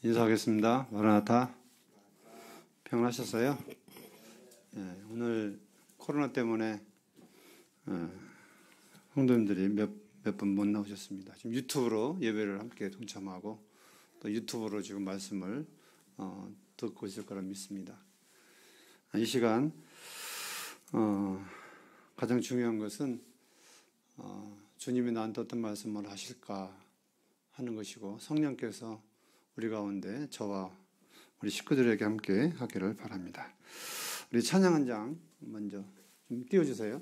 인사하겠습니다. 마라나타. 평안하셨어요? 오늘 코로나 때문에 성도님들이 몇 분 못 나오셨습니다. 지금 유튜브로 예배를 함께 동참하고 또 유튜브로 지금 말씀을 듣고 있을 거라 믿습니다. 이 시간 가장 중요한 것은 주님이 나한테 어떤 말씀을 하실까 하는 것이고, 성령께서 우리 가운데 저와 우리 식구들에게 함께 하기를 바랍니다. 우리 찬양 한 장 먼저 좀 띄워주세요.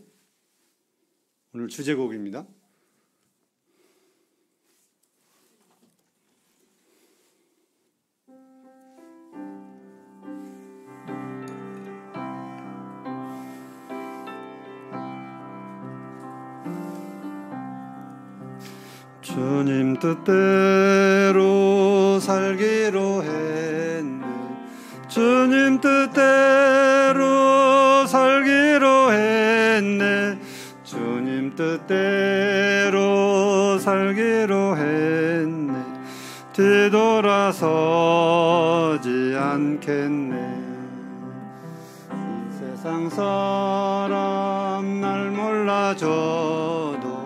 오늘 주제곡입니다. 주님 뜻대로 살기로 했네. 주님 뜻대로 살기로 했네. 주님 뜻대로 살기로 했네. 뒤돌아서지 않겠네. 이 세상 사람 날 몰라줘도,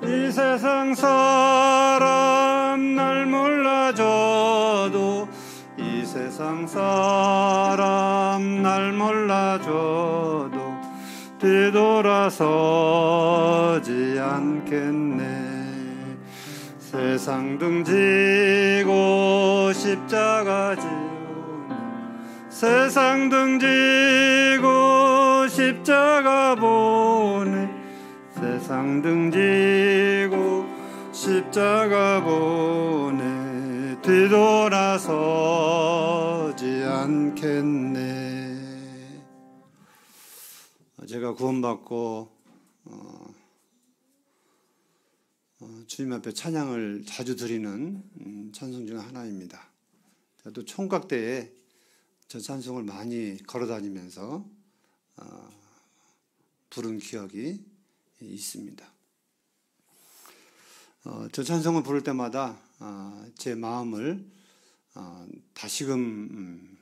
이 세상 사람 날 몰라줘도, 이 세상 사람 날 몰라줘도 뒤돌아서지 않겠네. 세상 등지고 십자가 지우네. 세상 등지고 십자가 보네. 세상 등지고 십자가 보네. 뒤돌아서지 않겠네. 제가 구원받고 주님 앞에 찬양을 자주 드리는 찬송 중 하나입니다. 또 총각 때에 저 찬송을 많이 걸어다니면서 부른 기억이 있습니다. 저 찬송을 부를 때마다 제 마음을 다시금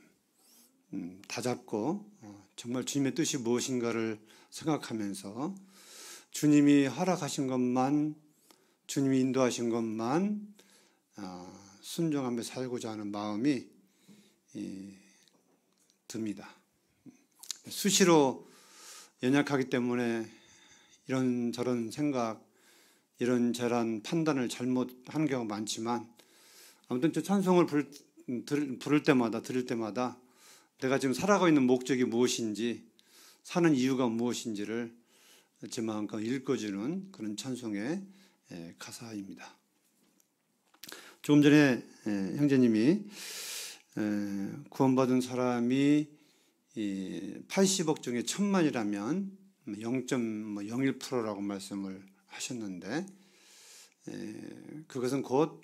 다잡고 정말 주님의 뜻이 무엇인가를 생각하면서 주님이 허락하신 것만, 주님이 인도하신 것만 순종하며 살고자 하는 마음이 듭니다. 수시로 연약하기 때문에 이런저런 생각, 이런저런 판단을 잘못하는 경우가 많지만, 아무튼 저 찬송을 부를 때마다, 들을 때마다 내가 지금 살아가고 있는 목적이 무엇인지, 사는 이유가 무엇인지를 제 마음껏 읽어주는 그런 찬송의 가사입니다. 조금 전에 형제님이 구원받은 사람이 80억 중에 1000만이라면 0.01%라고 말씀을 하셨는데, 그것은 곧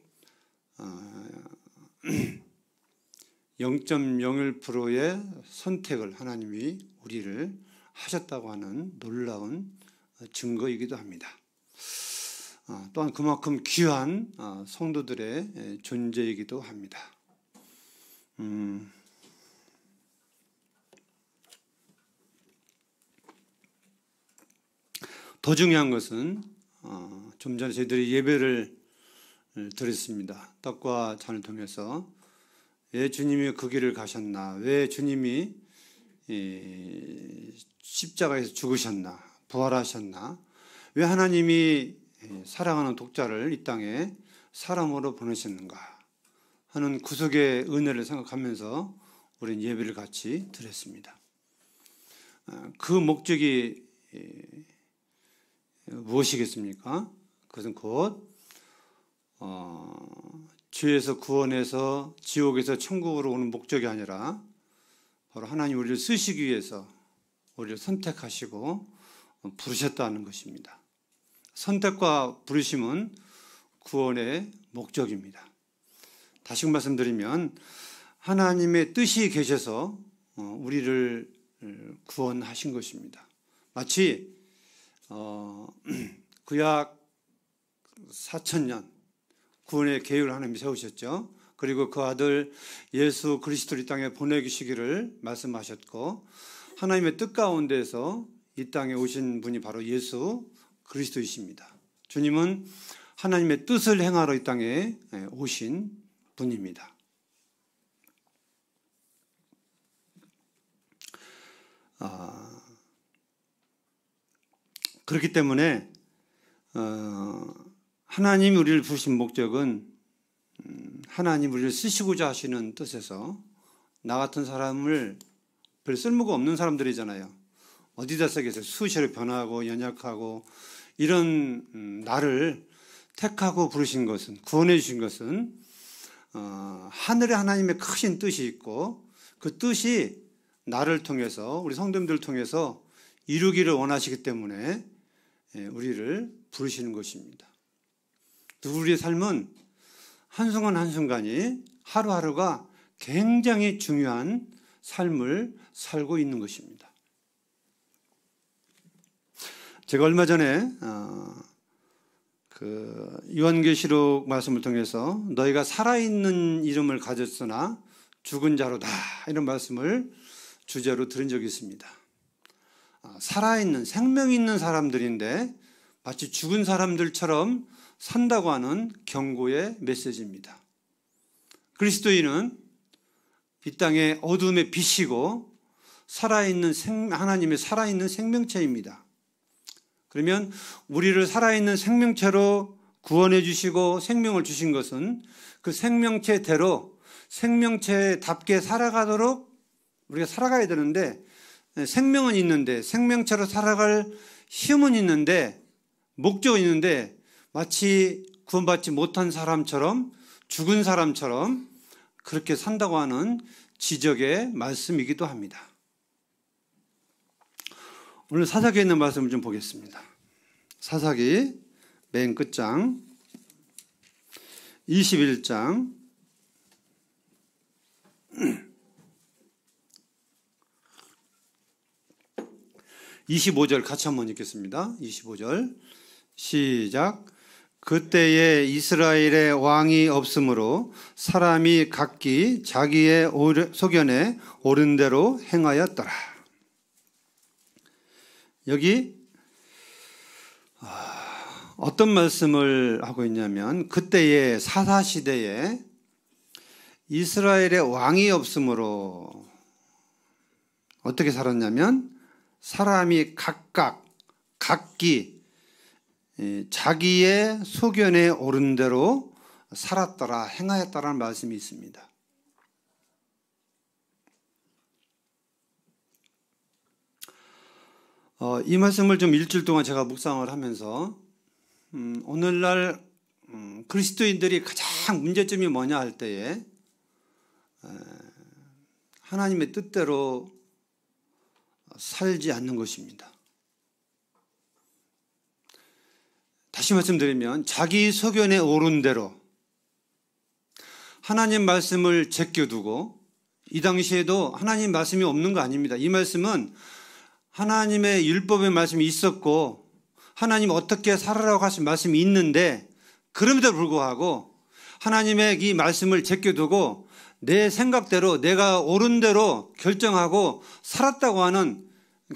0.01%의 선택을 하나님이 우리를 하셨다고 하는 놀라운 증거이기도 합니다. 또한 그만큼 귀한 성도들의 존재이기도 합니다. 더 중요한 것은 좀 전에 저희들이 예배를 드렸습니다. 떡과 잔을 통해서 왜 주님이 그 길을 가셨나, 왜 주님이 십자가에서 죽으셨나, 부활하셨나, 왜 하나님이 사랑하는 독자를 이 땅에 사람으로 보내셨는가 하는 구속의 은혜를 생각하면서 우리는 예배를 같이 드렸습니다. 그 목적이 무엇이겠습니까? 그것은 곧 죄에서 구원해서 지옥에서 천국으로 오는 목적이 아니라 바로 하나님 우리를 쓰시기 위해서 우리를 선택하시고 부르셨다는 것입니다. 선택과 부르심은 구원의 목적입니다. 다시 말씀드리면 하나님의 뜻이 계셔서 우리를 구원하신 것입니다. 마치 구약 4000년 구원의 계획을 하나님이 세우셨죠. 그리고 그 아들 예수 그리스도를 이 땅에 보내주시기를 말씀하셨고, 하나님의 뜻 가운데서 이 땅에 오신 분이 바로 예수 그리스도이십니다. 주님은 하나님의 뜻을 행하러 이 땅에 오신 분입니다. 그렇기 때문에 하나님이 우리를 부르신 목적은 하나님 우리를 쓰시고자 하시는 뜻에서, 나 같은 사람을 별 쓸모가 없는 사람들이잖아요. 어디다 쓰겠어요. 수시로 변하고 연약하고 이런 나를 택하고 부르신 것은, 구원해 주신 것은 하늘에 하나님의 크신 뜻이 있고, 그 뜻이 나를 통해서, 우리 성도님들을 통해서 이루기를 원하시기 때문에 우리를 부르시는 것입니다. 우리의 삶은 한순간 한순간이, 하루하루가 굉장히 중요한 삶을 살고 있는 것입니다. 제가 얼마 전에 요한계시록 말씀을 통해서 너희가 살아있는 이름을 가졌으나 죽은 자로다, 이런 말씀을 주제로 들은 적이 있습니다. 살아있는, 생명 있는 사람들인데 마치 죽은 사람들처럼 산다고 하는 경고의 메시지입니다. 그리스도인은 이 땅의 어둠의 빛이고 살아있는 하나님의 살아있는 생명체입니다. 그러면 우리를 살아있는 생명체로 구원해 주시고 생명을 주신 것은 그 생명체대로 생명체답게 살아가도록 우리가 살아가야 되는데, 생명은 있는데, 생명체로 살아갈 힘은 있는데, 목적은 있는데, 마치 구원받지 못한 사람처럼, 죽은 사람처럼 그렇게 산다고 하는 지적의 말씀이기도 합니다. 오늘 사사기에 있는 말씀을 좀 보겠습니다. 사사기 맨 끝장 21장 25절 같이 한번 읽겠습니다. 25절 시작. 그때에 이스라엘의 왕이 없으므로 사람이 각기 자기의 소견에 옳은 대로 행하였더라. 여기 어떤 말씀을 하고 있냐면, 그때의 사사시대에 이스라엘의 왕이 없으므로 어떻게 살았냐면, 사람이 각기 자기의 소견에 옳은 대로 살았더라, 행하였다라는 말씀이 있습니다. 이 말씀을 좀 일주일 동안 제가 묵상을 하면서 오늘날 그리스도인들이 가장 문제점이 뭐냐 할 때에 하나님의 뜻대로 살지 않는 것입니다. 다시 말씀드리면 자기 소견에 옳은 대로 하나님 말씀을 제껴두고, 이 당시에도 하나님 말씀이 없는 거 아닙니다. 이 말씀은 하나님의 율법의 말씀이 있었고 하나님 어떻게 살아라고 하신 말씀이 있는데, 그럼에도 불구하고 하나님의 이 말씀을 제껴두고 내 생각대로 내가 옳은 대로 결정하고 살았다고 하는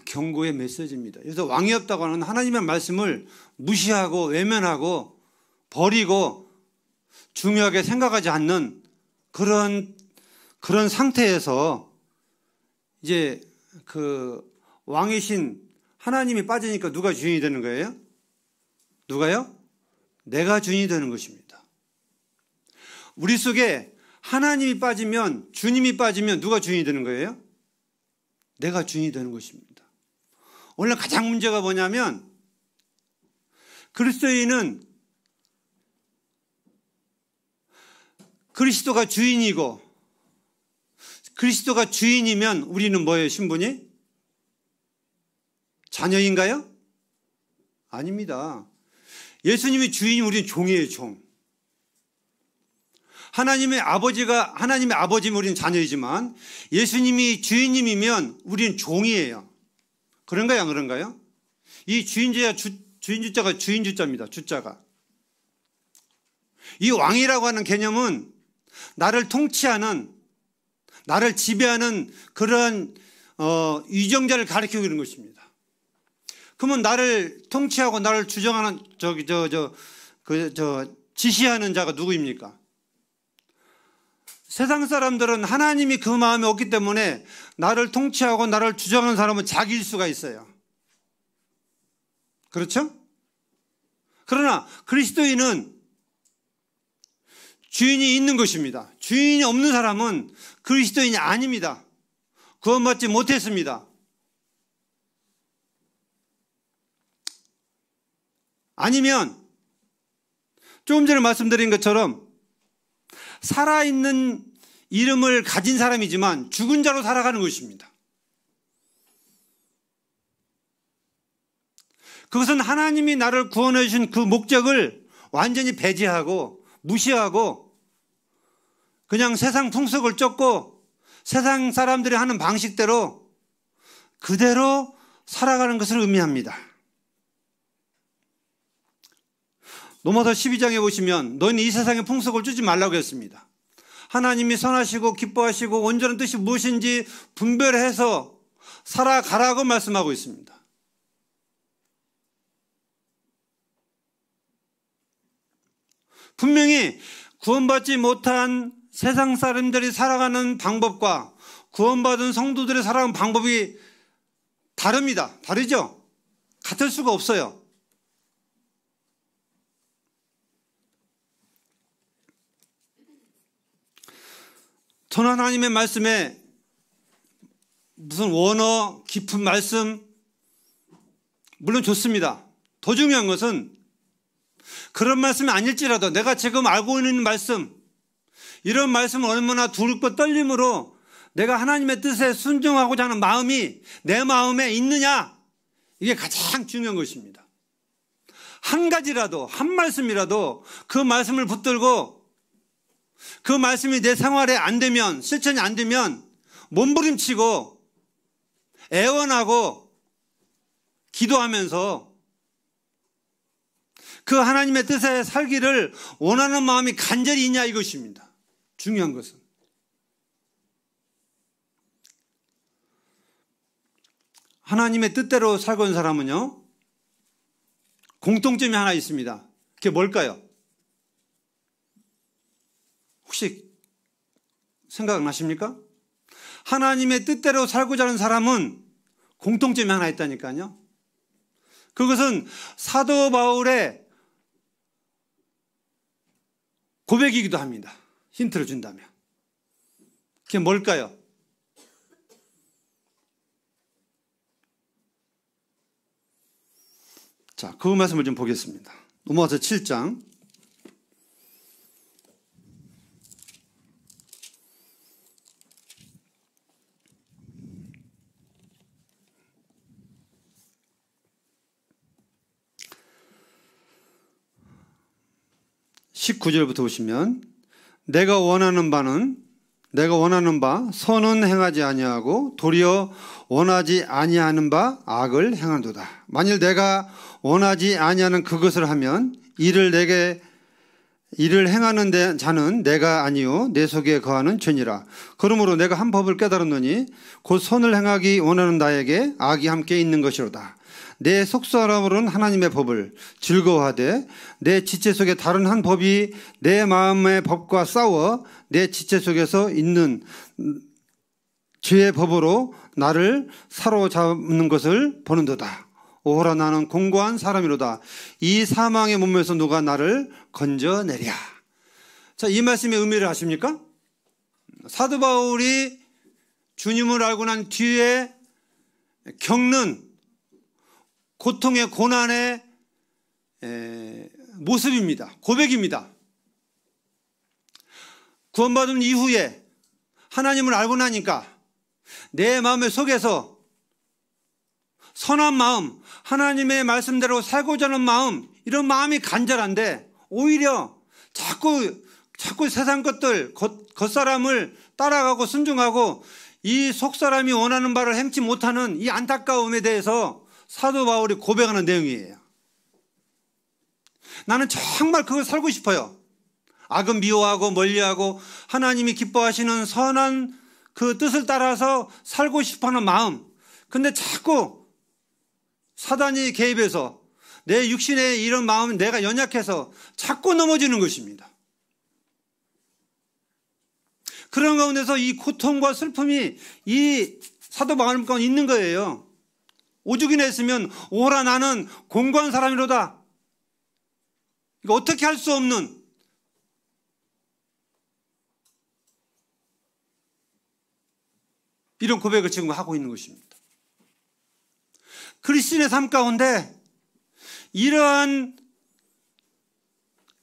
경고의 메시지입니다. 그래서 왕이 없다고 하는 하나님의 말씀을 무시하고 외면하고 버리고 중요하게 생각하지 않는 그런 상태에서 이제 그 왕이신 하나님이 빠지니까 누가 주인이 되는 거예요? 누가요? 내가 주인이 되는 것입니다. 우리 속에 하나님이 빠지면, 주님이 빠지면 누가 주인이 되는 거예요? 내가 주인이 되는 것입니다. 오늘 가장 문제가 뭐냐면, 그리스도인은 그리스도가 주인이고, 그리스도가 주인이면 우리는 뭐예요, 신분이? 자녀인가요? 아닙니다. 예수님이 주인이면 우리는 종이에요, 종. 하나님의 아버지면 우리는 자녀이지만 예수님이 주인님이면 우리는 종이에요. 그런가요, 안 그런가요? 이 주인주자가 주인주자입니다, 주자가. 이 왕이라고 하는 개념은 나를 통치하는, 나를 지배하는 그런 위정자를 가리키고 있는 것입니다. 그러면 나를 통치하고 나를 주정하는 지시하는 자가 누구입니까? 세상 사람들은 하나님이 그 마음에 없기 때문에 나를 통치하고 나를 주정하는 사람은 자기일 수가 있어요. 그렇죠? 그러나 그리스도인은 주인이 있는 것입니다. 주인이 없는 사람은 그리스도인이 아닙니다. 구원받지 못했습니다. 아니면 조금 전에 말씀드린 것처럼 살아있는 이름을 가진 사람이지만 죽은 자로 살아가는 것입니다. 그것은 하나님이 나를 구원해 주신 그 목적을 완전히 배제하고 무시하고 그냥 세상 풍속을 쫓고 세상 사람들이 하는 방식대로 그대로 살아가는 것을 의미합니다. 로마서 12장에 보시면 너희는 이 세상의 풍속을 쫓지 말라고 했습니다. 하나님이 선하시고 기뻐하시고 온전한 뜻이 무엇인지 분별해서 살아가라고 말씀하고 있습니다. 분명히 구원받지 못한 세상 사람들이 살아가는 방법과 구원받은 성도들이 살아가는 방법이 다릅니다. 다르죠? 같을 수가 없어요. 전 하나님의 말씀에 무슨 원어 깊은 말씀 물론 좋습니다. 더 중요한 것은 그런 말씀이 아닐지라도 내가 지금 알고 있는 말씀, 이런 말씀을 얼마나 두렵고 떨림으로 내가 하나님의 뜻에 순종하고자 하는 마음이 내 마음에 있느냐, 이게 가장 중요한 것입니다. 한 가지라도, 한 말씀이라도 그 말씀을 붙들고 그 말씀이 내 생활에 안 되면, 실천이 안 되면 몸부림치고 애원하고 기도하면서 그 하나님의 뜻에 살기를 원하는 마음이 간절히 있냐, 이것입니다. 중요한 것은. 하나님의 뜻대로 살고 있는 사람은요, 공통점이 하나 있습니다. 그게 뭘까요? 혹시 생각나십니까? 하나님의 뜻대로 살고자 하는 사람은 공통점이 하나 있다니까요. 그것은 사도 바울의 고백이기도 합니다. 힌트를 준다면. 그게 뭘까요? 자, 그 말씀을 좀 보겠습니다. 로마서 7장 19절부터 보시면 내가 원하는 바 선은 행하지 아니하고 도리어 원하지 아니하는 바 악을 행한도다. 만일 내가 원하지 아니하는 그것을 하면 이를 행하는 자는 내가 아니요 내 속에 거하는 죄니라. 그러므로 내가 한 법을 깨달았노니 곧 선을 행하기 원하는 나에게 악이 함께 있는 것이로다. 내 속사람으로는 하나님의 법을 즐거워하되 내 지체 속에 다른 한 법이 내 마음의 법과 싸워 내 지체 속에서 있는 죄의 법으로 나를 사로잡는 것을 보는도다. 오호라 나는 공고한 사람이로다. 이 사망의 몸에서 누가 나를 건져내랴. 자, 이 말씀의 의미를 아십니까? 사도 바울이 주님을 알고 난 뒤에 겪는 고통의 고난의 모습입니다. 고백입니다. 구원받은 이후에 하나님을 알고 나니까 내 마음의 속에서 선한 마음, 하나님의 말씀대로 살고자 하는 마음, 이런 마음이 간절한데 오히려 자꾸 세상 것들, 겉사람을 따라가고 순종하고 이 속사람이 원하는 바를 행치 못하는 이 안타까움에 대해서 사도 바울이 고백하는 내용이에요. 나는 정말 그걸 살고 싶어요. 악은 미워하고 멀리하고 하나님이 기뻐하시는 선한 그 뜻을 따라서 살고 싶어하는 마음. 근데 자꾸 사단이 개입해서 내 육신의 이런 마음은 내가 연약해서 자꾸 넘어지는 것입니다. 그런 가운데서 이 고통과 슬픔이 이 사도 마음 가운데 있는 거예요. 오죽이나 했으면 오라 나는 공고한 사람이로다. 이거 어떻게 할 수 없는 이런 고백을 지금 하고 있는 것입니다. 그리스도인의 삶 가운데 이러한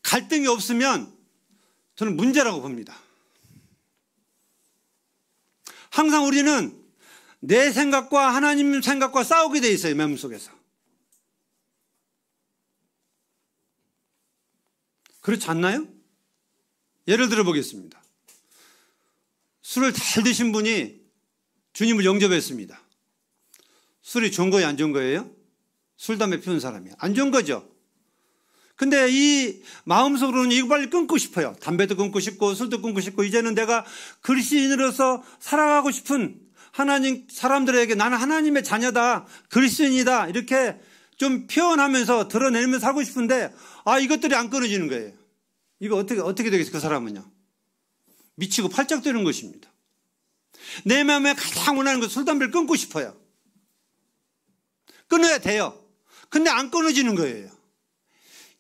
갈등이 없으면 저는 문제라고 봅니다. 항상 우리는 내 생각과 하나님 생각과 싸우게 돼 있어요. 마음속에서. 그렇지 않나요? 예를 들어 보겠습니다. 술을 잘 드신 분이 주님을 영접했습니다. 술이 좋은 거예요? 안 좋은 거예요? 술, 담배 피우는 사람이 안 좋은 거죠. 근데 이 마음속으로는 이거 빨리 끊고 싶어요. 담배도 끊고 싶고 술도 끊고 싶고 이제는 내가 그리스도인으로서 살아가고 싶은 하나님 사람들에게 나는 하나님의 자녀다, 그리스도인이다 이렇게 좀 표현하면서 드러내면서 하고 싶은데 이것들이 안 끊어지는 거예요. 이거 어떻게 되겠어요? 그 사람은요. 미치고 팔짝 뛰는 것입니다. 내 마음에 가장 원하는 건 술, 담배를 끊고 싶어요. 끊어야 돼요. 근데 안 끊어지는 거예요.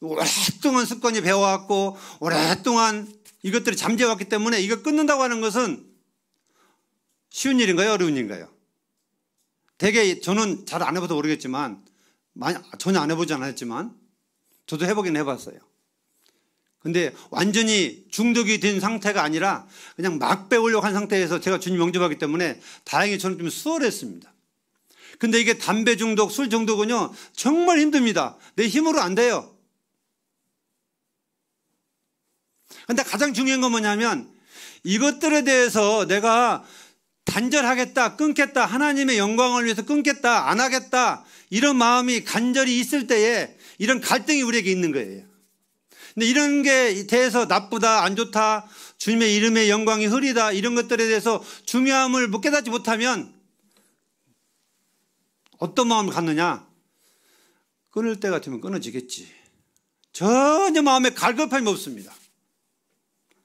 오랫동안 습관이 배워왔고 오랫동안 이것들이 잠재웠기 때문에 이거 끊는다고 하는 것은 쉬운 일인가요? 어려운 일인가요? 되게 저는 잘 안 해봐서 모르겠지만 전혀 안 해보지 않았지만 저도 해보긴 해봤어요. 근데 완전히 중독이 된 상태가 아니라 그냥 막 배우려고 한 상태에서 제가 주님 영접하기 때문에 다행히 저는 좀 수월했습니다. 근데 이게 담배 중독, 술 중독은요 정말 힘듭니다. 내 힘으로 안 돼요. 근데 가장 중요한 건 뭐냐면 이것들에 대해서 내가 단절하겠다, 끊겠다, 하나님의 영광을 위해서 끊겠다, 안 하겠다 이런 마음이 간절히 있을 때에 이런 갈등이 우리에게 있는 거예요. 근데 이런 게 대해서 나쁘다, 안 좋다, 주님의 이름의 영광이 흐리다 이런 것들에 대해서 중요함을 깨닫지 못하면 어떤 마음을 갖느냐? 끊을 때 같으면 끊어지겠지. 전혀 마음에 갈급함이 없습니다.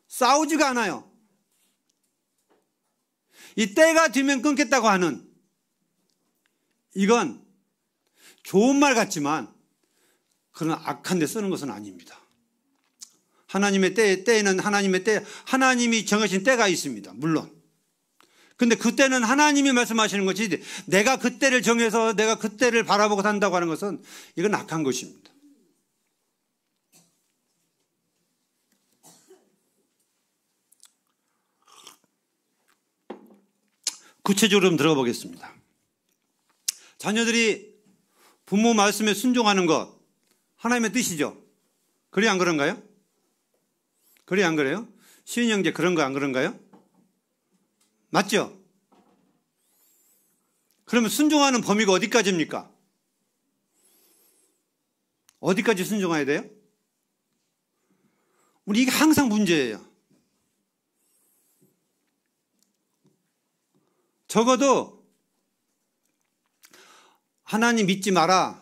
싸우지가 않아요. 이 때가 되면 끊겠다고 하는 이건 좋은 말 같지만 그런 악한 데 쓰는 것은 아닙니다. 하나님의 때에는 하나님의 때, 하나님이 정하신 때가 있습니다. 물론. 근데 그때는 하나님이 말씀하시는 것이 내가 그때를 정해서 내가 그때를 바라보고 산다고 하는 것은 이건 악한 것입니다. 구체적으로 좀 들어가 보겠습니다. 자녀들이 부모 말씀에 순종하는 것 하나님의 뜻이죠. 그래 안 그런가요? 그래 안 그래요? 시은 형제 그런 거 안 그런가요? 맞죠? 그러면 순종하는 범위가 어디까지입니까? 어디까지 순종해야 돼요? 우리 이게 항상 문제예요. 적어도 하나님 믿지 마라.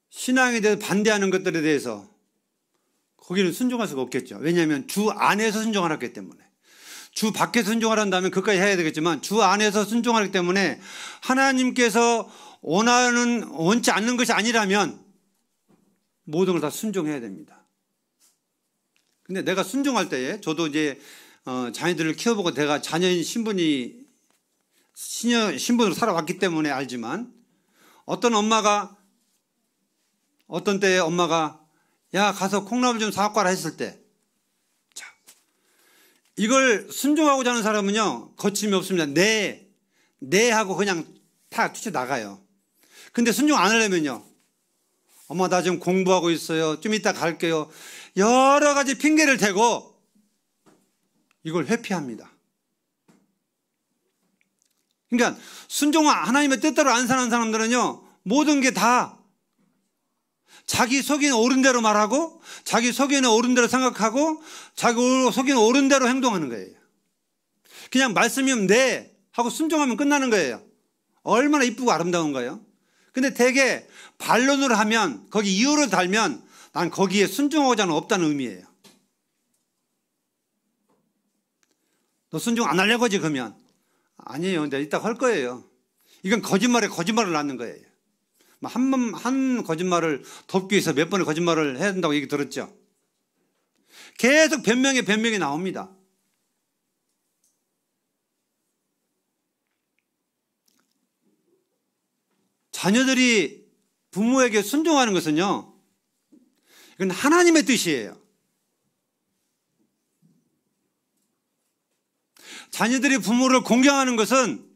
신앙에 대해서 반대하는 것들에 대해서 거기는 순종할 수가 없겠죠. 왜냐하면 주 안에서 순종하기 때문에. 주 밖에서 순종하란다면 그것까지 해야 되겠지만 주 안에서 순종하기 때문에 하나님께서 원치 않는 것이 아니라면 모든 걸 다 순종해야 됩니다. 근데 내가 순종할 때에 저도 이제 자녀들을 키워보고 내가 자녀인 신분으로 살아왔기 때문에 알지만 어떤 때에 엄마가 야 가서 콩나물 좀 사갖고 와라 했을 때 자, 이걸 순종하고자 하는 사람은요 거침이 없습니다. 네 하고 그냥 다 뛰쳐나가요. 근데 순종 안 하려면요 엄마 나 지금 공부하고 있어요. 좀 이따 갈게요. 여러 가지 핑계를 대고 이걸 회피합니다. 그러니까 순종은 하나님의 뜻대로 안 사는 사람들은요 모든 게 다 자기 속에는 옳은 대로 말하고 자기 속에는 옳은 대로 생각하고 자기 속에는 옳은 대로 행동하는 거예요. 그냥 말씀이면 네 하고 순종하면 끝나는 거예요. 얼마나 이쁘고 아름다운 거예요. 근데 대개 반론으로 하면 거기 이유를 달면 난 거기에 순종하고자는 없다는 의미예요. 너 순종 안 하려고 하지 그러면 아니에요. 내가 이따 할 거예요. 이건 거짓말에 거짓말을 낳는 거예요. 한 거짓말을 덮기 위해서 몇 번의 거짓말을 해야 된다고 얘기 들었죠. 계속 변명이 나옵니다. 자녀들이 부모에게 순종하는 것은요, 이건 하나님의 뜻이에요. 자녀들이 부모를 공경하는 것은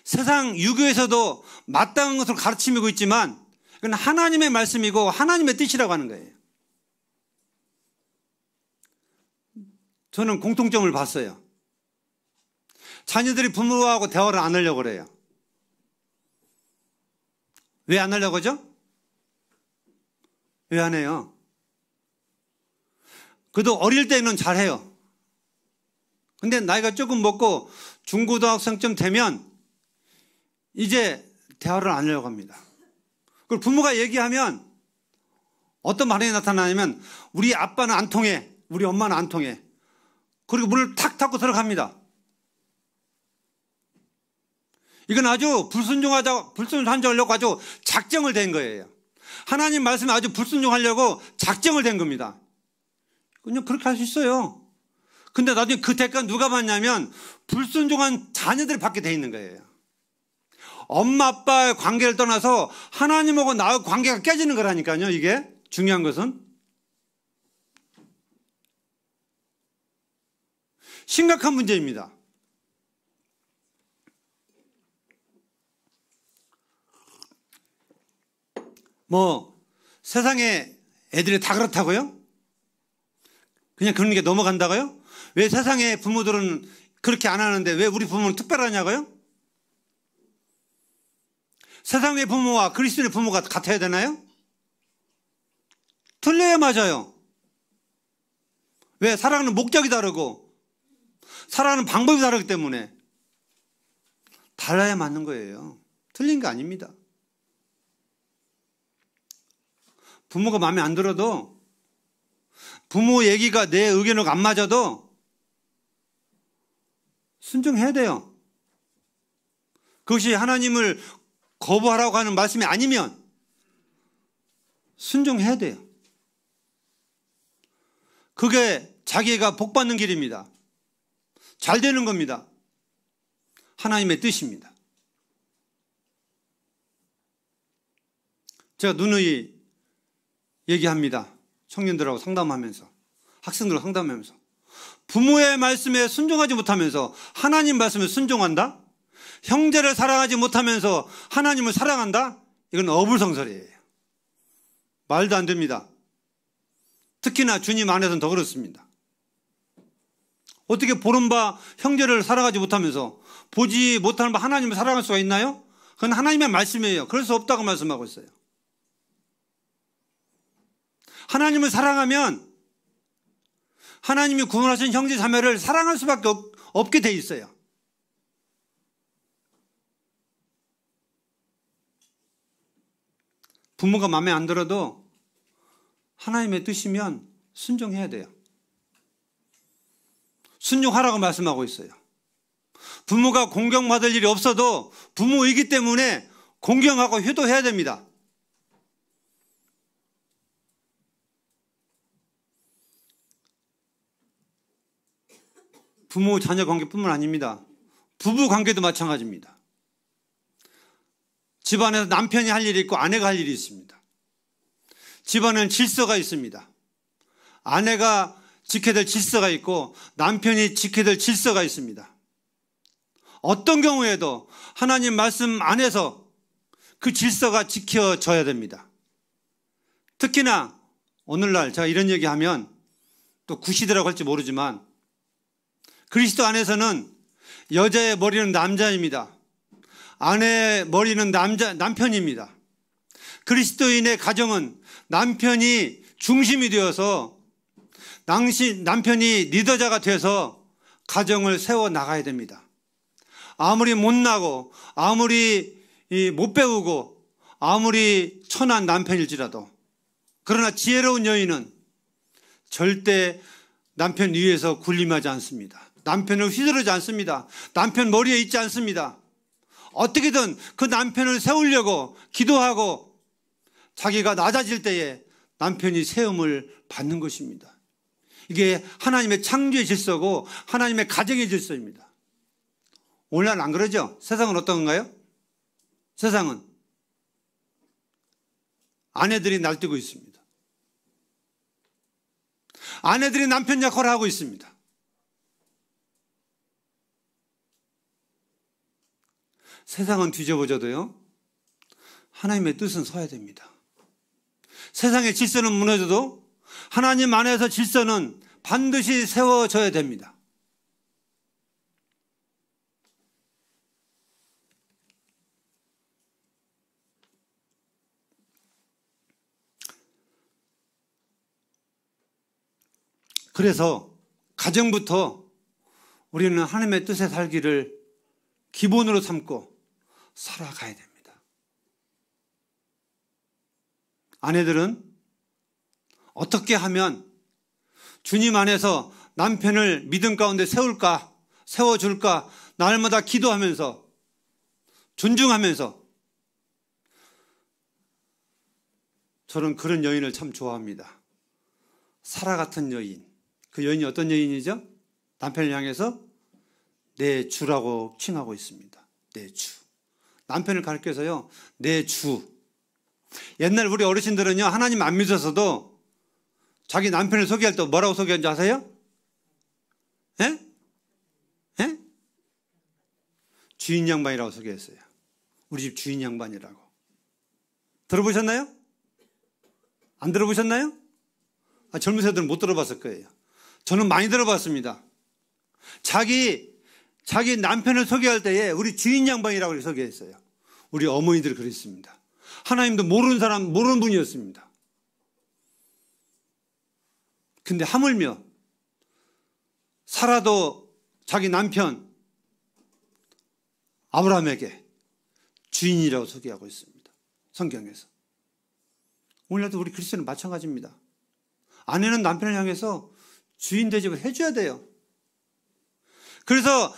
세상 유교에서도 마땅한 것을 가르치고 있지만 이건 하나님의 말씀이고 하나님의 뜻이라고 하는 거예요. 저는 공통점을 봤어요. 자녀들이 부모하고 대화를 안 하려고 그래요. 왜 안 하려고 하죠? 왜 안 해요? 그래도 어릴 때는 잘해요. 근데 나이가 조금 먹고 중고등학생쯤 되면 이제 대화를 안 하려고 합니다. 그리고 부모가 얘기하면 어떤 반응이 나타나냐면 우리 아빠는 안 통해, 우리 엄마는 안 통해. 그리고 문을 탁 닫고 들어갑니다. 이건 아주 불순종하려고 아주 작정을 된 거예요. 하나님 말씀에 아주 불순종하려고 작정을 된 겁니다. 그냥 그렇게 할 수 있어요. 근데 나중에 그 대가 누가 받냐면 불순종한 자녀들이 받게 돼 있는 거예요. 엄마 아빠의 관계를 떠나서 하나님하고 나의 관계가 깨지는 거라니까요. 이게 중요한 것은 심각한 문제입니다. 세상에 애들이 다 그렇다고요? 그냥 그런 게 넘어간다고요? 왜 세상에 부모들은 그렇게 안 하는데 왜 우리 부모는 특별하냐고요? 세상의 부모와 그리스도의 부모가 같아야 되나요? 틀려야 맞아요. 왜? 사랑하는 목적이 다르고 사랑하는 방법이 다르기 때문에 달라야 맞는 거예요. 틀린 게 아닙니다. 부모가 마음에 안 들어도 부모 얘기가 내 의견하고 안 맞아도 순종해야 돼요. 그것이 하나님을 거부하라고 하는 말씀이 아니면 순종해야 돼요. 그게 자기가 복받는 길입니다. 잘 되는 겁니다. 하나님의 뜻입니다. 제가 누누이 얘기합니다. 청년들하고 상담하면서, 학생들하고 상담하면서. 부모의 말씀에 순종하지 못하면서 하나님 말씀에 순종한다? 형제를 사랑하지 못하면서 하나님을 사랑한다? 이건 어불성설이에요. 말도 안 됩니다. 특히나 주님 안에서는 더 그렇습니다. 어떻게 보는 바 형제를 사랑하지 못하면서 보지 못하는 바 하나님을 사랑할 수가 있나요? 그건 하나님의 말씀이에요. 그럴 수 없다고 말씀하고 있어요. 하나님을 사랑하면 하나님이 구원하신 형제 자매를 사랑할 수밖에 없게 돼 있어요. 부모가 마음에 안 들어도 하나님의 뜻이면 순종해야 돼요. 순종하라고 말씀하고 있어요. 부모가 공경받을 일이 없어도 부모이기 때문에 공경하고 효도해야 됩니다. 부모 자녀 관계뿐만 아닙니다. 부부 관계도 마찬가지입니다. 집안에서 남편이 할 일이 있고 아내가 할 일이 있습니다. 집안에는 질서가 있습니다. 아내가 지켜야 될 질서가 있고 남편이 지켜야 될 질서가 있습니다. 어떤 경우에도 하나님 말씀 안에서 그 질서가 지켜져야 됩니다. 특히나 오늘날 제가 이런 얘기하면 또 구시대라고 할지 모르지만 그리스도 안에서는 여자의 머리는 남자입니다. 아내의 머리는 남편입니다. 그리스도인의 가정은 남편이 중심이 되어서 남편이 리더자가 돼서 가정을 세워 나가야 됩니다. 아무리 못나고 아무리 못 배우고 아무리 천한 남편일지라도, 그러나 지혜로운 여인은 절대 남편 위에서 군림하지 않습니다. 남편을 휘두르지 않습니다. 남편 머리에 있지 않습니다. 어떻게든 그 남편을 세우려고 기도하고 자기가 낮아질 때에 남편이 세움을 받는 것입니다. 이게 하나님의 창조의 질서고 하나님의 가정의 질서입니다. 오늘날 안 그러죠? 세상은 어떤 건가요? 세상은 아내들이 날뛰고 있습니다. 아내들이 남편 역할을 하고 있습니다. 세상은 뒤집어져도요, 하나님의 뜻은 서야 됩니다. 세상의 질서는 무너져도 하나님 안에서 질서는 반드시 세워져야 됩니다. 그래서 가정부터 우리는 하나님의 뜻에 살기를 기본으로 삼고 살아가야 됩니다. 아내들은 어떻게 하면 주님 안에서 남편을 믿음 가운데 세울까, 세워줄까, 날마다 기도하면서 존중하면서, 저는 그런 여인을 참 좋아합니다. 사라 같은 여인. 그 여인이 어떤 여인이죠? 남편을 향해서 내 주라고 칭하고 있습니다. 내 주. 남편을 가르쳐서요, 내 주. 옛날 우리 어르신들은요, 하나님 안 믿어서도 자기 남편을 소개할 때 뭐라고 소개하는지 아세요? 예? 예? 주인 양반이라고 소개했어요. 우리 집 주인 양반이라고. 들어보셨나요? 안 들어보셨나요? 젊은 세대들은 못 들어봤을 거예요. 저는 많이 들어봤습니다. 자기 남편을 소개할 때에 우리 주인 양반이라고 소개했어요. 우리 어머니들이 그랬습니다. 하나님도 모르는 분이었습니다. 근데 하물며 사라도 자기 남편 아브라함에게 주인이라고 소개하고 있습니다. 성경에서. 오늘날도 우리 그리스도는 마찬가지입니다. 아내는 남편을 향해서 주인 대접을 해줘야 돼요. 그래서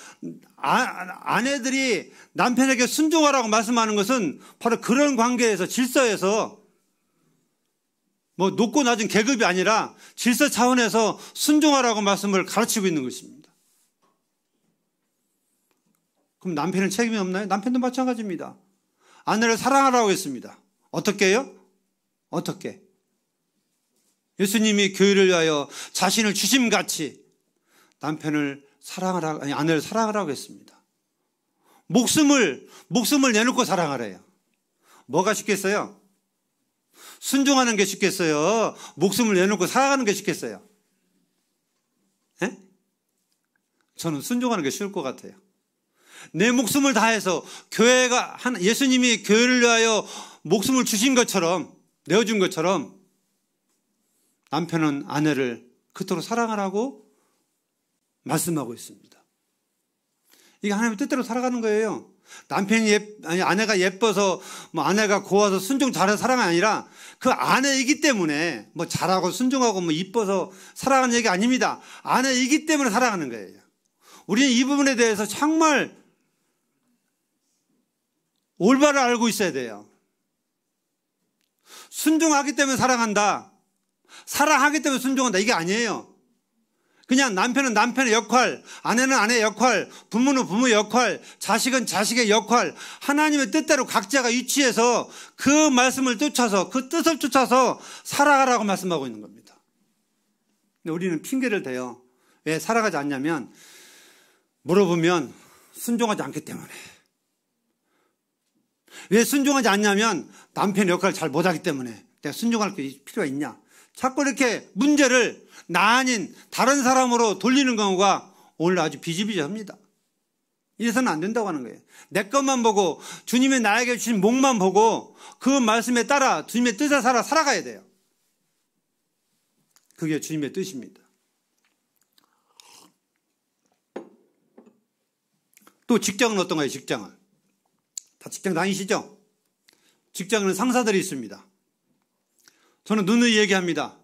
아내들이 남편에게 순종하라고 말씀하는 것은 바로 그런 관계에서, 질서에서, 뭐 높고 낮은 계급이 아니라 질서 차원에서 순종하라고 말씀을 가르치고 있는 것입니다. 그럼 남편은 책임이 없나요? 남편도 마찬가지입니다. 아내를 사랑하라고 했습니다. 어떻게 해요? 어떻게? 예수님이 교회를 위하여 자신을 주심같이 아내를 사랑하라고 했습니다. 목숨을 내놓고 사랑하래요. 뭐가 쉽겠어요? 순종하는 게 쉽겠어요? 목숨을 내놓고 살아가는 게 쉽겠어요? 예? 저는 순종하는 게 쉬울 것 같아요. 내 목숨을 다해서 예수님이 교회를 위하여 목숨을 주신 것처럼, 내어준 것처럼 남편은 아내를 그토록 사랑하라고 말씀하고 있습니다. 이게 하나님의 뜻대로 살아가는 거예요. 아내가 예뻐서, 아내가 고와서 순종 잘해서 사랑이 아니라 그 아내이기 때문에 잘하고 순종하고 이뻐서 살아가는 얘기 아닙니다. 아내이기 때문에 살아가는 거예요. 우리는 이 부분에 대해서 정말 올바로 알고 있어야 돼요. 순종하기 때문에 사랑한다, 사랑하기 때문에 순종한다, 이게 아니에요. 그냥 남편은 남편의 역할, 아내는 아내의 역할, 부모는 부모의 역할, 자식은 자식의 역할, 하나님의 뜻대로 각자가 위치해서 그 말씀을 쫓아서, 그 뜻을 쫓아서 살아가라고 말씀하고 있는 겁니다. 근데 우리는 핑계를 대요. 왜 살아가지 않냐면, 물어보면 순종하지 않기 때문에. 왜 순종하지 않냐면 남편의 역할을 잘 못하기 때문에. 내가 순종할 필요가 있냐. 자꾸 이렇게 문제를 나 아닌 다른 사람으로 돌리는 경우가 오늘 아주 비지비지합니다. 이래서는 안 된다고 하는 거예요. 내 것만 보고 주님이 나에게 주신 목만 보고 그 말씀에 따라 주님의 뜻에 살아가야 돼요. 그게 주님의 뜻입니다. 또 직장은 어떤가요? 직장은 다 직장 다니시죠? 직장에는 상사들이 있습니다. 저는 누누이 얘기합니다.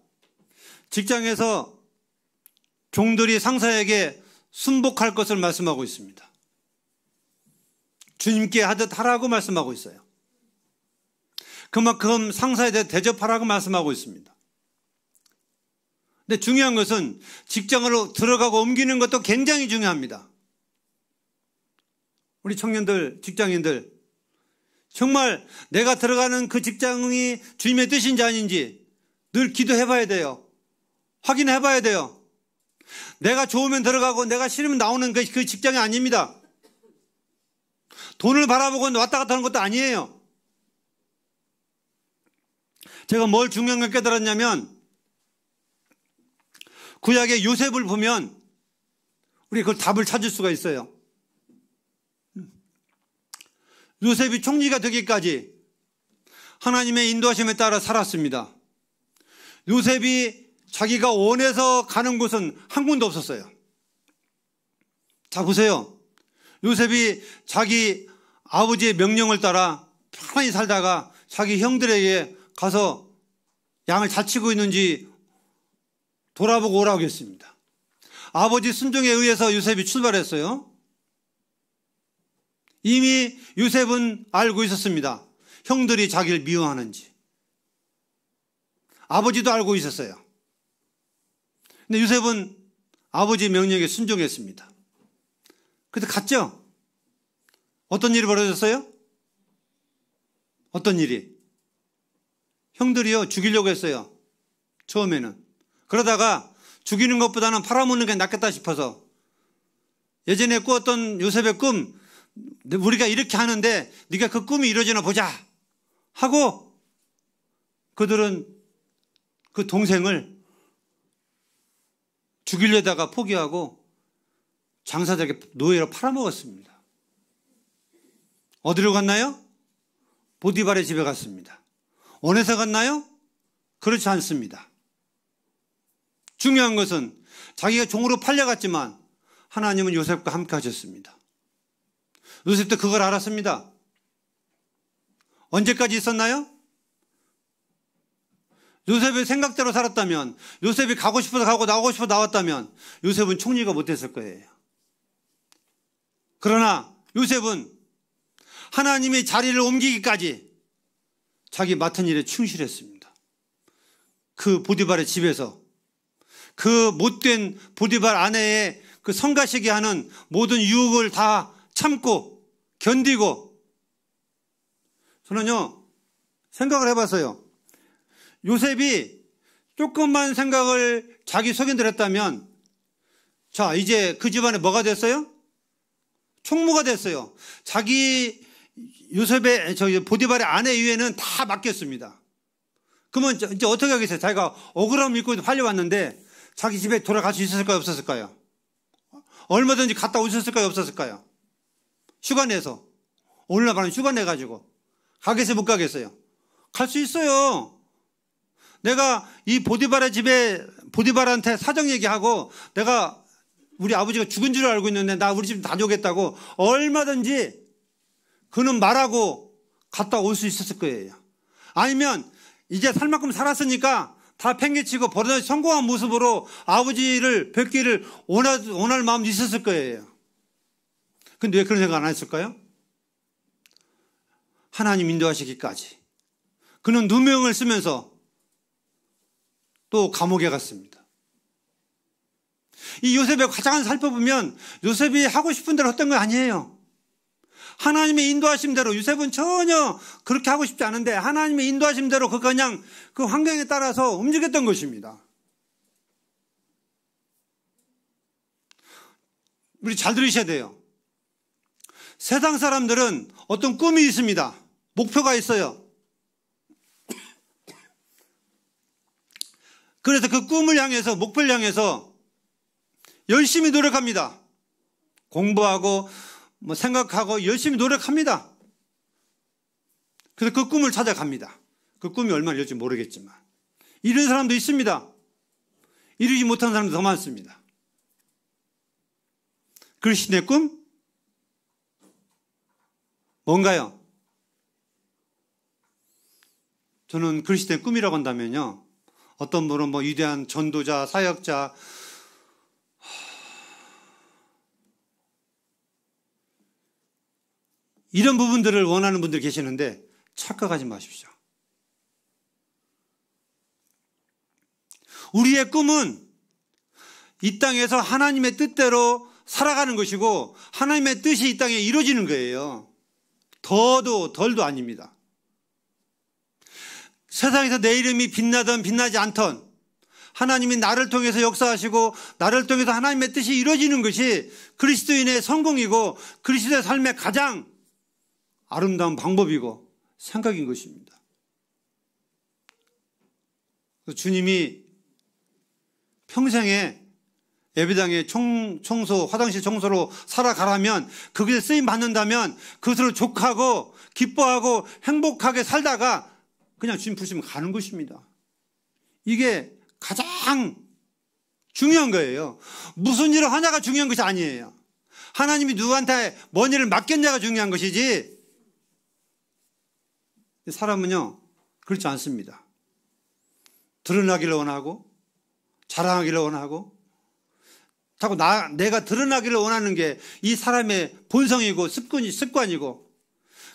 직장에서 종들이 상사에게 순복할 것을 말씀하고 있습니다. 주님께 하듯 하라고 말씀하고 있어요. 그만큼 상사에 대해 대접하라고 말씀하고 있습니다. 근데 중요한 것은 직장으로 들어가고 옮기는 것도 굉장히 중요합니다. 우리 청년들, 직장인들, 정말 내가 들어가는 그 직장이 주님의 뜻인지 아닌지 늘 기도해 봐야 돼요. 확인해 봐야 돼요. 내가 좋으면 들어가고 내가 싫으면 나오는 그 직장이 아닙니다. 돈을 바라보고 왔다 갔다 하는 것도 아니에요. 제가 뭘 중요한 걸 깨달았냐면 구약의 요셉을 보면 우리 그 답을 찾을 수가 있어요. 요셉이 총리가 되기까지 하나님의 인도하심에 따라 살았습니다. 요셉이 자기가 원해서 가는 곳은 한 군데 없었어요. 자, 보세요. 요셉이 자기 아버지의 명령을 따라 편안히 살다가 자기 형들에게 가서 양을 잘 치고 있는지 돌아보고 오라고 했습니다. 아버지 순종에 의해서 요셉이 출발했어요. 이미 요셉은 알고 있었습니다. 형들이 자기를 미워하는지. 아버지도 알고 있었어요. 근데 요셉은 아버지 명령에 순종했습니다. 그때 갔죠? 어떤 일이 벌어졌어요? 어떤 일이? 형들이요, 죽이려고 했어요. 처음에는. 그러다가 죽이는 것보다는 팔아먹는 게 낫겠다 싶어서 예전에 꾸었던 요셉의 꿈, 우리가 이렇게 하는데 네가 그 꿈이 이루어지나 보자 하고 그들은 그 동생을 죽이려다가 포기하고 장사들에게 노예로 팔아먹었습니다. 어디로 갔나요? 보디발의 집에 갔습니다. 원해서 갔나요? 그렇지 않습니다. 중요한 것은 자기가 종으로 팔려갔지만 하나님은 요셉과 함께 하셨습니다. 요셉도 그걸 알았습니다. 언제까지 있었나요? 요셉의 생각대로 살았다면, 요셉이 가고 싶어서 가고 나오고 싶어서 나왔다면 요셉은 총리가 못했을 거예요. 그러나 요셉은 하나님의 자리를 옮기기까지 자기 맡은 일에 충실했습니다. 그 보디발의 집에서 그 못된 보디발 아내의 그 성가시게 하는 모든 유혹을 다 참고 견디고. 저는요 생각을 해봤어요. 요셉이 조금만 생각을 자기 속인대로 했다면 자 이제 그 집안에 뭐가 됐어요? 총무가 됐어요. 자기 요셉의 보디발의 아내 이외에는 다 맡겼습니다. 그러면 이제 어떻게 하겠어요? 자기가 억울함을 입고 팔려왔는데 자기 집에 돌아갈 수 있었을까요? 없었을까요? 얼마든지 갔다 오셨을까요? 없었을까요? 휴가 내서 오늘날 말하면 휴가 내가지고 가겠어요? 못 가겠어요? 갈 수 있어요. 내가 이 보디발의 집에 보디발한테 사정 얘기하고 내가 우리 아버지가 죽은 줄 알고 있는데 나 우리 집 다 오겠다고 얼마든지 그는 말하고 갔다 올 수 있었을 거예요. 아니면 이제 살 만큼 살았으니까 다 팽개치고 버릇 성공한 모습으로 아버지를 뵙기를 원할 마음도 있었을 거예요. 근데 왜 그런 생각 안 했을까요? 하나님 인도하시기까지. 그는 누명을 쓰면서 또 감옥에 갔습니다. 이 요셉의 가장 살펴보면 요셉이 하고 싶은 대로 했던 거 아니에요. 하나님의 인도하심대로. 요셉은 전혀 그렇게 하고 싶지 않은데 하나님의 인도하심대로 그냥 그 환경에 따라서 움직였던 것입니다. 우리 잘 들으셔야 돼요. 세상 사람들은 어떤 꿈이 있습니다. 목표가 있어요. 그래서 그 꿈을 향해서, 목표를 향해서 열심히 노력합니다. 공부하고 생각하고 열심히 노력합니다. 그래서 그 꿈을 찾아갑니다. 그 꿈이 얼마나 될지 모르겠지만 이런 사람도 있습니다. 이루지 못한 사람도 더 많습니다. 그리스도의 꿈? 뭔가요? 저는 그리스도의 꿈이라고 한다면요, 어떤 분은 위대한 전도자, 사역자, 이런 부분들을 원하는 분들 계시는데 착각하지 마십시오. 우리의 꿈은 이 땅에서 하나님의 뜻대로 살아가는 것이고 하나님의 뜻이 이 땅에 이루어지는 거예요. 더도 덜도 아닙니다. 세상에서 내 이름이 빛나든 빛나지 않든 하나님이 나를 통해서 역사하시고 나를 통해서 하나님의 뜻이 이루어지는 것이 그리스도인의 성공이고 그리스도의 삶의 가장 아름다운 방법이고 생각인 것입니다. 주님이 평생에 예배당의 청소, 화장실 청소로 살아가라면, 그것에 쓰임 받는다면 그것으로 족하고 기뻐하고 행복하게 살다가 그냥 주님 부르시면 가는 것입니다. 이게 가장 중요한 거예요. 무슨 일을 하냐가 중요한 것이 아니에요. 하나님이 누구한테 뭔 일을 맡겼냐가 중요한 것이지, 사람은요 그렇지 않습니다. 드러나기를 원하고 자랑하기를 원하고 자꾸 내가 드러나기를 원하는 게 이 사람의 본성이고 습관이고,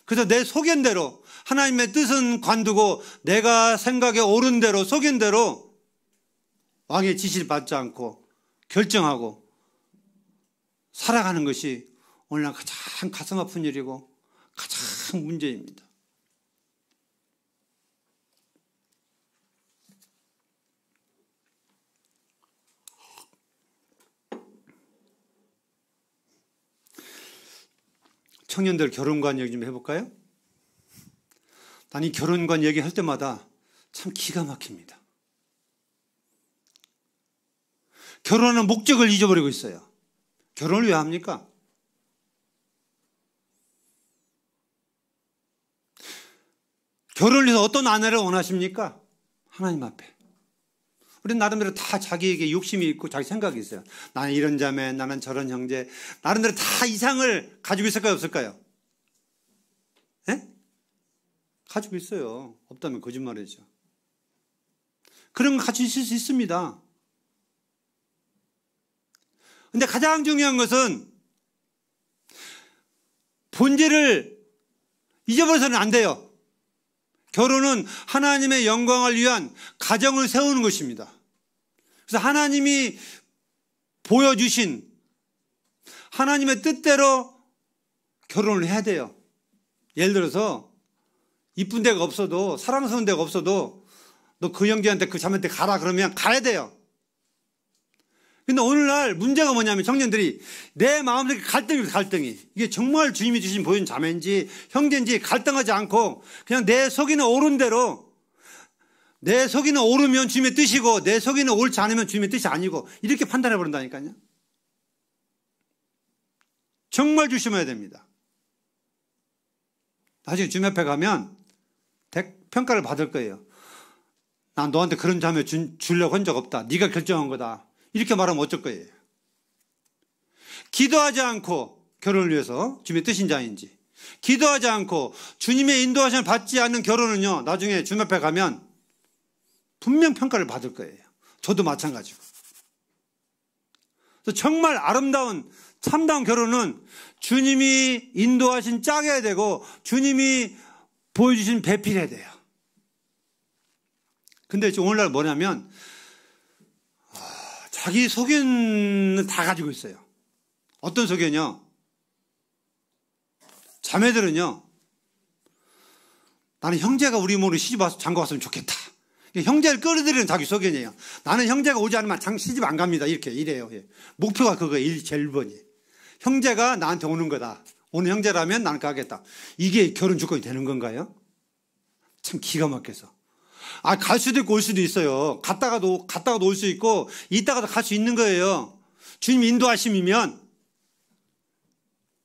그래서 내 소견대로, 하나님의 뜻은 관두고 내가 생각에 옳은 대로 소견대로 왕의 지시를 받지 않고 결정하고 살아가는 것이 오늘날 가장 가슴 아픈 일이고 가장 문제입니다. 청년들 결혼관 얘기 좀 해볼까요? 난 이 결혼관 얘기할 때마다 참 기가 막힙니다. 결혼하는 목적을 잊어버리고 있어요. 결혼을 왜 합니까? 결혼을 위해서 어떤 아내를 원하십니까? 하나님 앞에. 우리는 나름대로 다 자기에게 욕심이 있고 자기 생각이 있어요. 나는 이런 자매, 나는 저런 형제, 나름대로 다 이상을 가지고 있을까요, 없을까요? 네? 가지고 있어요. 없다면 거짓말이죠. 그런 거 가지고 있을 수 있습니다. 근데 가장 중요한 것은 본질을 잊어버려서는 안 돼요. 결혼은 하나님의 영광을 위한 가정을 세우는 것입니다. 그래서 하나님이 보여주신 하나님의 뜻대로 결혼을 해야 돼요. 예를 들어서 이쁜 데가 없어도, 사랑스러운 데가 없어도 너 그 형제한테 그 자매한테 가라 그러면 가야 돼요. 근데 오늘날 문제가 뭐냐면 청년들이 내 마음속에 갈등이, 이게 정말 주님이 주신 보여준 자매인지 형제인지 갈등하지 않고 그냥 내 속이는 옳은 대로, 내 속이는 옳으면 주님의 뜻이고 내 속이는 옳지 않으면 주님의 뜻이 아니고, 이렇게 판단해 버린다니까요. 정말 조심해야 됩니다. 나중에 주님 앞에 가면 평가를 받을 거예요. 난 너한테 그런 자매 주려고 한 적 없다. 네가 결정한 거다. 이렇게 말하면 어쩔 거예요. 기도하지 않고 결혼을 위해서 주님의 뜻인 자인지, 기도하지 않고 주님의 인도하심을 받지 않는 결혼은요, 나중에 주님 앞에 가면 분명 평가를 받을 거예요. 저도 마찬가지고. 그래서 정말 아름다운 참다운 결혼은 주님이 인도하신 짝이어야 되고 주님이 보여주신 배필해야 돼요. 근데 오늘날 뭐냐면 자기 소견은 다 가지고 있어요. 어떤 소견이요? 자매들은요, 나는 형제가 우리 몸으로 시집 와서 장가 왔으면 좋겠다. 형제를 끌어들이는 자기 소견이에요. 나는 형제가 오지 않으면 시집 안 갑니다. 이래요. 목표가 그거예요. 제일 1번이. 형제가 나한테 오는 거다. 오늘 형제라면 나는 가겠다. 이게 결혼 조건이 되는 건가요? 참 기가 막혀서. 갈 수도 있고 올 수도 있어요. 갔다가도 올 수 있고 있다가도 갈 수 있는 거예요. 주님 인도하심이면.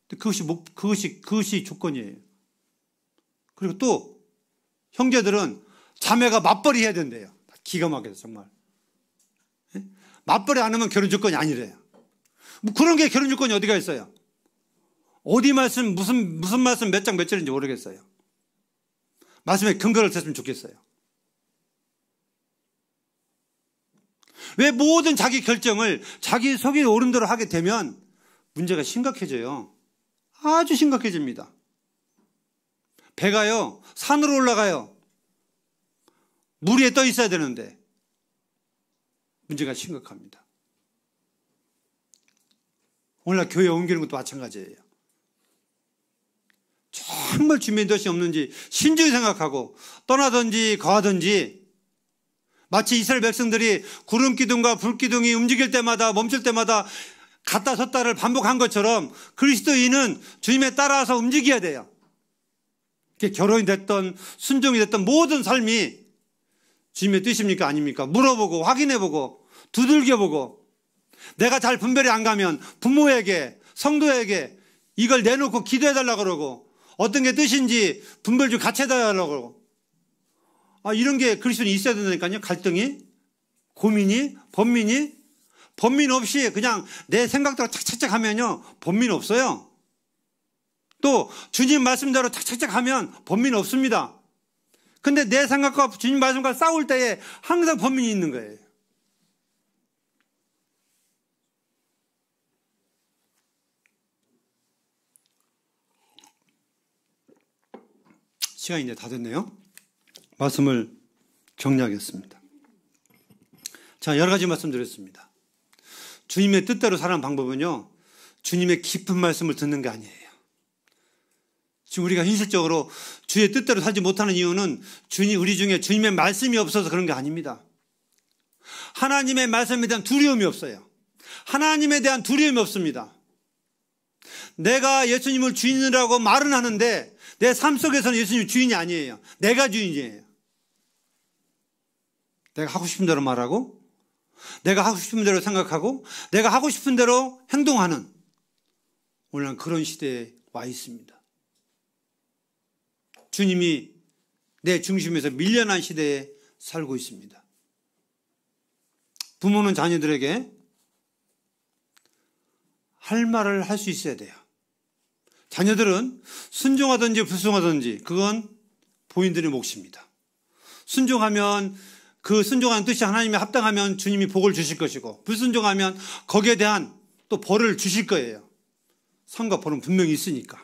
그것이 조건이에요. 그리고 또 형제들은 자매가 맞벌이 해야 된대요. 기가 막혀서 정말. 맞벌이 안 하면 결혼 조건이 아니래요. 뭐 그런 게 결혼 조건이 어디가 있어요? 어디 말씀, 무슨 말씀 몇 장 몇 절인지 모르겠어요. 말씀에 근거를 댔으면 좋겠어요. 왜 모든 자기 결정을 자기 속에 오른 대로 하게 되면 문제가 심각해져요. 아주 심각해집니다. 배가요, 산으로 올라가요. 물 위에 떠 있어야 되는데 문제가 심각합니다. 오늘날 교회 옮기는 것도 마찬가지예요. 정말 주님의 뜻이 없는지 신중히 생각하고 떠나든지 거하든지, 마치 이스라엘 백성들이 구름 기둥과 불 기둥이 움직일 때마다 멈출 때마다 갔다 섰다를 반복한 것처럼 그리스도인은 주님에 따라서 움직여야 돼요. 결혼이 됐던 순종이 됐던 모든 삶이 주님의 뜻입니까 아닙니까? 물어보고 확인해보고 두들겨보고, 내가 잘 분별이 안 가면 부모에게, 성도에게 이걸 내놓고 기도해달라고 그러고, 어떤 게 뜻인지 분별 좀 같이 해달라고 그러고, 이런 게 그리스도인이 있어야 된다니까요. 갈등이, 고민이, 번민 없이 그냥 내 생각대로 착착착 하면요, 번민 없어요. 또 주님 말씀대로 착착착 하면 번민 없습니다. 근데 내 생각과 주님 말씀과 싸울 때에 항상 번민이 있는 거예요. 시간이 이제 다 됐네요. 말씀을 정리하겠습니다. 자, 여러 가지 말씀드렸습니다. 주님의 뜻대로 사는 방법은요, 주님의 깊은 말씀을 듣는 게 아니에요. 지금 우리가 현실적으로 주의 뜻대로 살지 못하는 이유는 우리 중에 주님의 말씀이 없어서 그런 게 아닙니다. 하나님의 말씀에 대한 두려움이 없어요. 하나님에 대한 두려움이 없습니다. 내가 예수님을 주인이라고 말은 하는데 내 삶 속에서는 예수님이 주인이 아니에요. 내가 주인이에요. 내가 하고 싶은 대로 말하고, 내가 하고 싶은 대로 생각하고, 내가 하고 싶은 대로 행동하는, 오늘은 그런 시대에 와 있습니다. 주님이 내 중심에서 밀려난 시대에 살고 있습니다. 부모는 자녀들에게 할 말을 할 수 있어야 돼요. 자녀들은 순종하든지 불순종하든지 그건 본인들의 몫입니다. 순종하면 그 순종하는 뜻이 하나님에 합당하면 주님이 복을 주실 것이고, 불순종하면 거기에 대한 또 벌을 주실 거예요. 상과 벌은 분명히 있으니까.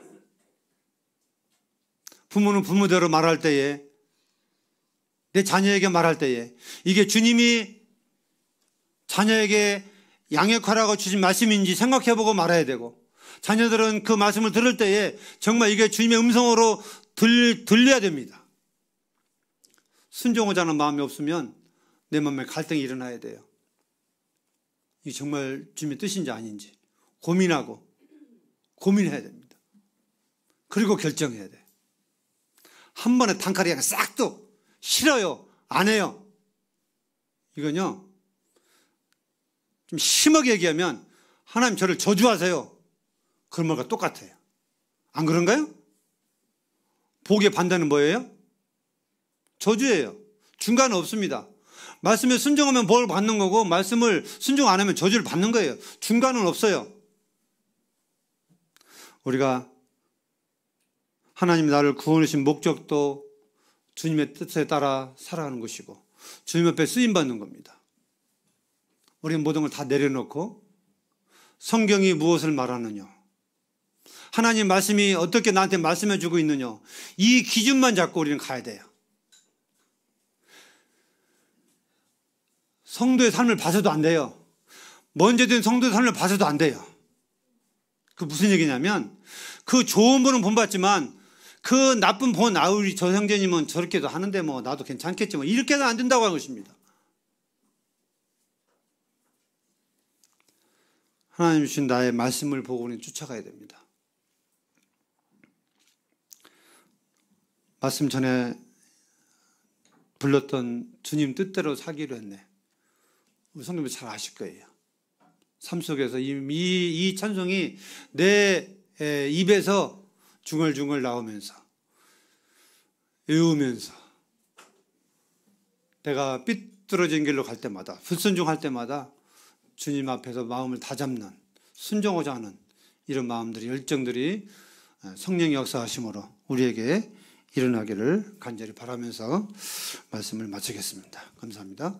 부모는 부모대로 말할 때에, 내 자녀에게 말할 때에 이게 주님이 자녀에게 양육하라고 주신 말씀인지 생각해보고 말해야 되고, 자녀들은 그 말씀을 들을 때에 정말 이게 주님의 음성으로 들려야 됩니다. 순종하자 하는 마음이 없으면 내 마음에 갈등이 일어나야 돼요. 이게 정말 주님의 뜻인지 아닌지 고민해야 됩니다. 그리고 결정해야 돼요. 한 번에 단칼에 그냥 싹도 싫어요, 안 해요. 이건요, 좀 심하게 얘기하면 하나님 저를 저주하세요, 그런 말과 똑같아요. 안 그런가요? 복의 반대는 뭐예요? 저주예요. 중간은 없습니다. 말씀에 순종하면 복을 받는 거고, 말씀을 순종 안 하면 저주를 받는 거예요. 중간은 없어요. 우리가 하나님이 나를 구원하신 목적도 주님의 뜻에 따라 살아가는 것이고, 주님 앞에 쓰임받는 겁니다. 우리는 모든 걸 다 내려놓고 성경이 무엇을 말하느냐, 하나님 말씀이 어떻게 나한테 말씀해 주고 있느냐, 이 기준만 잡고 우리는 가야 돼요. 성도의 삶을 봐서도 안 돼요. 먼저 된 성도의 삶을 봐서도 안 돼요. 그 무슨 얘기냐면, 그 좋은 분은 본받지만 그 나쁜 본, 우리 저 형제님은 저렇게도 하는데 뭐 나도 괜찮겠지 뭐, 이렇게는 안 된다고 하는 것입니다. 하나님 주신 나의 말씀을 보고 우리는 쫓아가야 됩니다. 말씀 전에 불렀던 주님 뜻대로 사기로 했네. 우리 성도님들 잘 아실 거예요. 삶 속에서 이 찬송이 내 입에서 중얼중얼 나오면서 외우면서 내가 삐뚤어진 길로 갈 때마다 불순종할 때마다 주님 앞에서 마음을 다잡는 순종하자 하는 이런 마음들이 열정들이 성령의 역사하심으로 우리에게 일어나기를 간절히 바라면서 말씀을 마치겠습니다. 감사합니다.